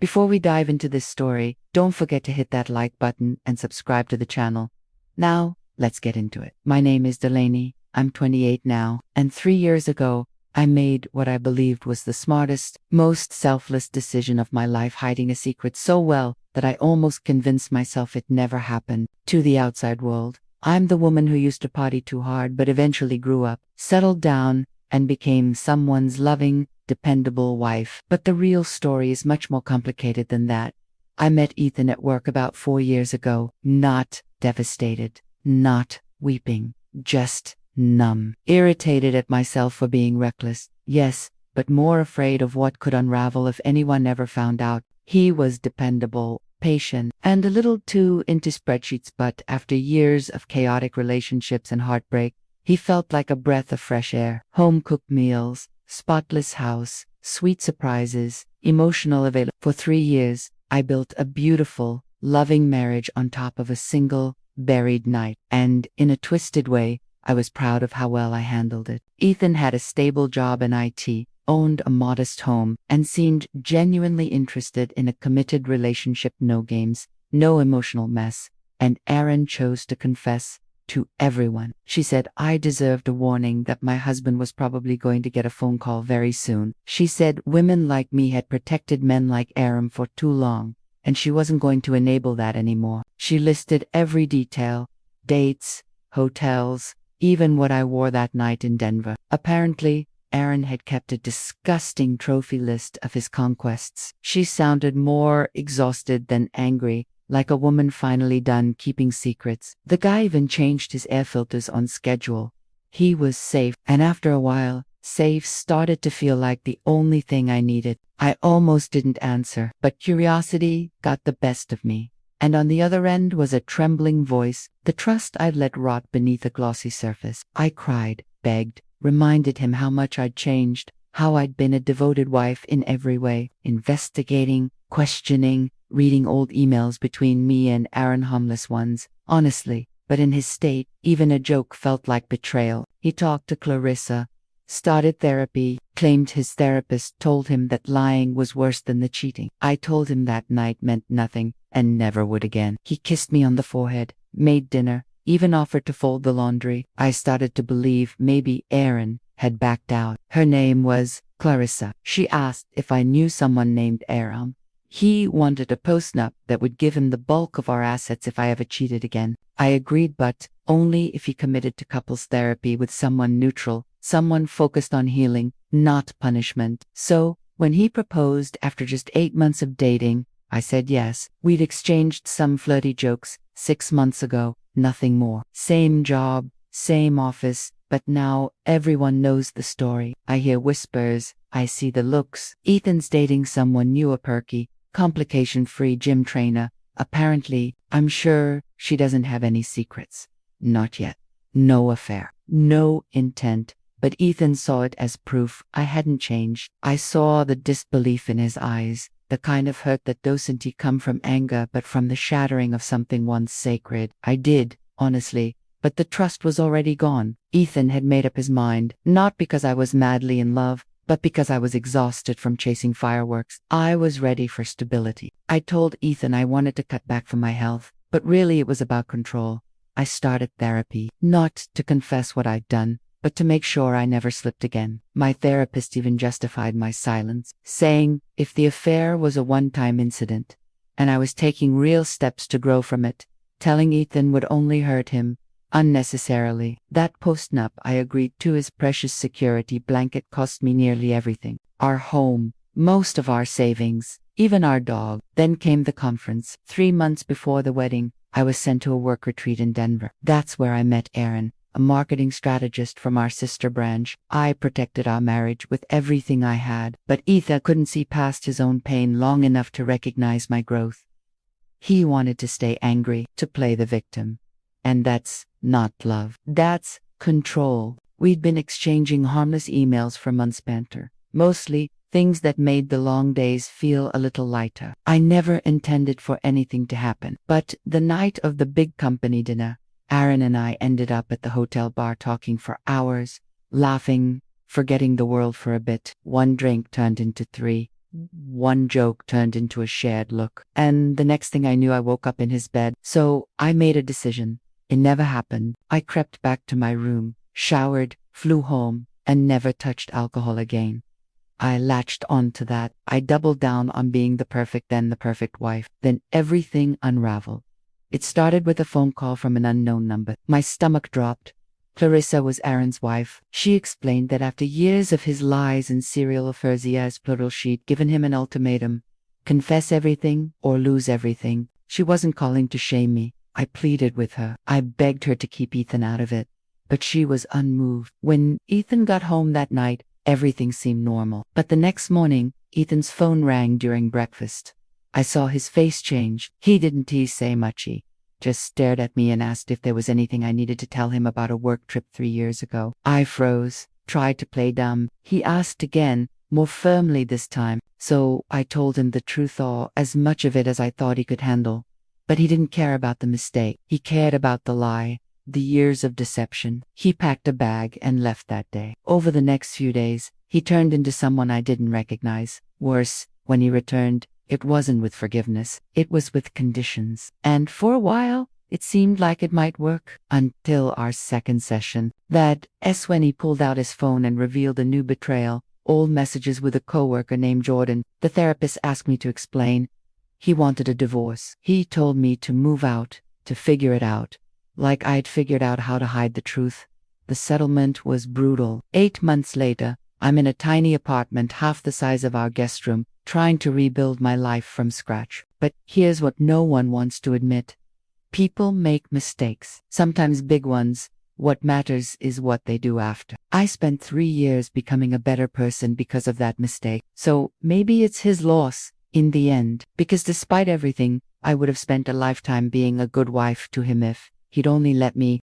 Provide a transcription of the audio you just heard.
Before we dive into this story, don't forget to hit that like button and subscribe to the channel. Now, let's get into it. My name is Delaney. I'm 28 now, and 3 years ago, I made what I believed was the smartest, most selfless decision of my life, hiding a secret so well that I almost convinced myself it never happened. To the outside world, I'm the woman who used to party too hard but eventually grew up, settled down, and became someone's loving, dependable wife. But the real story is much more complicated than that. I met Ethan at work about 4 years ago, not devastated, not weeping, just numb, irritated at myself for being reckless, yes, but more afraid of what could unravel if anyone ever found out. He was dependable, patient, and a little too into spreadsheets, but after years of chaotic relationships and heartbreak, he felt like a breath of fresh air. Home-cooked meals, spotless house, sweet surprises, emotional availability. For 3 years, I built a beautiful, loving marriage on top of a single, buried night, and in a twisted way, I was proud of how well I handled it. Ethan had a stable job in IT, owned a modest home, and seemed genuinely interested in a committed relationship. No games, no emotional mess. And Erin chose to confess to everyone. She said I deserved a warning that my husband was probably going to get a phone call very soon. She said women like me had protected men like Erin for too long, and she wasn't going to enable that anymore. She listed every detail: dates, hotels, even what I wore that night in Denver. Apparently, Erin had kept a disgusting trophy list of his conquests. She sounded more exhausted than angry, like a woman finally done keeping secrets. The guy even changed his air filters on schedule. He was safe, and after a while, safe started to feel like the only thing I needed. I almost didn't answer, but curiosity got the best of me. And on the other end was a trembling voice, the trust I'd let rot beneath a glossy surface. I cried, begged, reminded him how much I'd changed, how I'd been a devoted wife in every way, investigating, questioning, reading old emails between me and Erin, harmless ones, honestly, but in his state, even a joke felt like betrayal. He talked to Clarissa, started therapy, claimed his therapist told him that lying was worse than the cheating. I told him that night meant nothing and never would again. He kissed me on the forehead, made dinner, even offered to fold the laundry. I started to believe maybe Erin had backed out. Her name was Clarissa. She asked if I knew someone named Erin. He wanted a postnup that would give him the bulk of our assets if I ever cheated again. I agreed, but only if he committed to couples therapy with someone neutral, someone focused on healing, not punishment. So, when he proposed after just 8 months of dating, I said yes. We'd exchanged some flirty jokes 6 months ago, nothing more. Same job, same office, but now everyone knows the story. I hear whispers, I see the looks. Ethan's dating someone new, a perky, complication-free gym trainer. Apparently, I'm sure she doesn't have any secrets. Not yet. No affair. No intent. But Ethan saw it as proof I hadn't changed. I saw the disbelief in his eyes, the kind of hurt that doesn't come from anger but from the shattering of something once sacred. I did, honestly, but the trust was already gone. Ethan had made up his mind, not because I was madly in love, but because I was exhausted from chasing fireworks. I was ready for stability. I told Ethan I wanted to cut back from my health, but really it was about control. I started therapy, not to confess what I'd done, but to make sure I never slipped again. My therapist even justified my silence, saying if the affair was a one-time incident, and I was taking real steps to grow from it, telling Ethan would only hurt him unnecessarily. That postnup I agreed to, his precious security blanket, cost me nearly everything. Our home, most of our savings, even our dog. Then came the conference. 3 months before the wedding, I was sent to a work retreat in Denver. That's where I met Erin, a marketing strategist from our sister branch. I protected our marriage with everything I had, but Ethan couldn't see past his own pain long enough to recognize my growth. He wanted to stay angry, to play the victim. And that's not love. That's control. We'd been exchanging harmless emails for months, banter, mostly things that made the long days feel a little lighter. I never intended for anything to happen. But the night of the big company dinner, Erin and I ended up at the hotel bar talking for hours, laughing, forgetting the world for a bit. 1 drink turned into 3. One joke turned into a shared look, and the next thing I knew, I woke up in his bed. So I made a decision. It never happened. I crept back to my room, showered, flew home, and never touched alcohol again. I latched on to that. I doubled down on being the perfect, then the perfect wife. Then everything unraveled. It started with a phone call from an unknown number. My stomach dropped. Clarissa was Aaron's wife. She explained that after years of his lies and serial affairs, plural, she'd given him an ultimatum: confess everything or lose everything. She wasn't calling to shame me. I pleaded with her. I begged her to keep Ethan out of it. But she was unmoved. When Ethan got home that night, everything seemed normal. But the next morning, Ethan's phone rang during breakfast. I saw his face change. He didn't say much. He just stared at me and asked if there was anything I needed to tell him about a work trip 3 years ago. I froze, tried to play dumb. He asked again, more firmly this time. So I told him the truth, or as much of it as I thought he could handle. But he didn't care about the mistake. He cared about the lie, the years of deception. He packed a bag and left that day. Over the next few days, he turned into someone I didn't recognize. Worse, when he returned, it wasn't with forgiveness, it was with conditions. And for a while, it seemed like it might work. Until our second session. That's when he pulled out his phone and revealed a new betrayal. Old messages with a coworker named Jordan. The therapist asked me to explain. He wanted a divorce. He told me to move out, to figure it out. Like I'd figured out how to hide the truth. The settlement was brutal. 8 months later, I'm in a tiny apartment half the size of our guest room, trying to rebuild my life from scratch. But here's what no one wants to admit. People make mistakes, sometimes big ones. What matters is what they do after. I spent 3 years becoming a better person because of that mistake. So maybe it's his loss in the end, because despite everything, I would have spent a lifetime being a good wife to him if he'd only let me